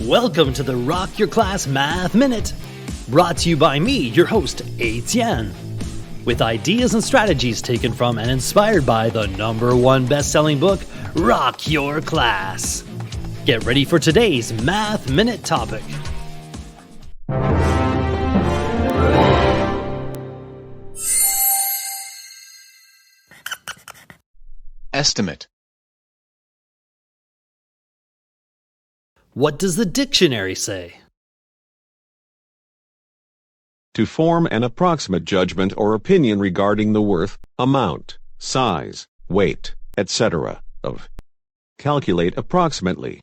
Welcome to the Rock Your Class Math Minute, brought to you by me, your host, Etienne, with ideas and strategies taken from and inspired by the #1 best-selling book, Rock Your Class. Get ready for today's Math Minute topic. Estimate. What does the dictionary say? To form an approximate judgment or opinion regarding the worth, amount, size, weight, etc. of. Calculate approximately.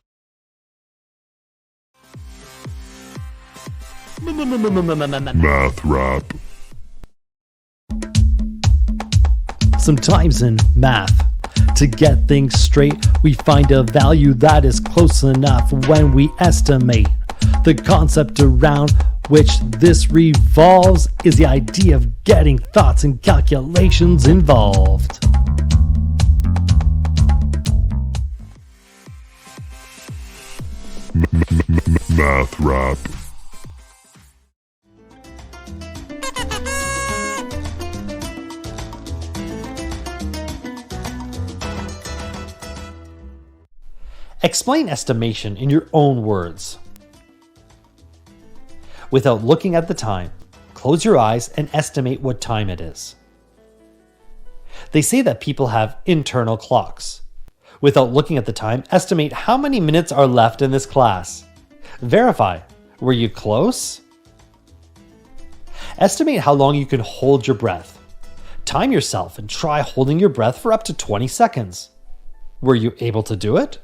Math rap. Sometimes in math, to get things straight, we find a value that is close enough when we estimate. The concept around which this revolves is the idea of getting thoughts and calculations involved. Math rap. Explain estimation in your own words. Without looking at the time, close your eyes and estimate what time it is. They say that people have internal clocks. Without looking at the time, estimate how many minutes are left in this class. Verify. Were you close? Estimate how long you can hold your breath. Time yourself and try holding your breath for up to 20 seconds. Were you able to do it?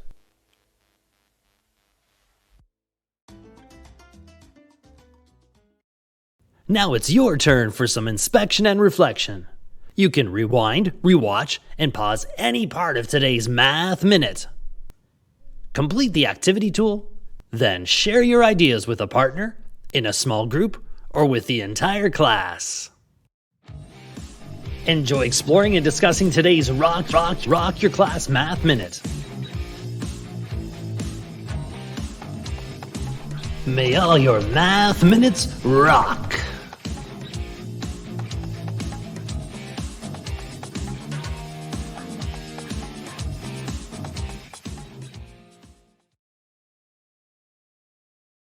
Now it's your turn for some inspection and reflection. You can rewind, rewatch, and pause any part of today's Math Minute. Complete the activity tool, then share your ideas with a partner, in a small group, or with the entire class. Enjoy exploring and discussing today's Rock Your Class Math Minute. May all your math minutes rock!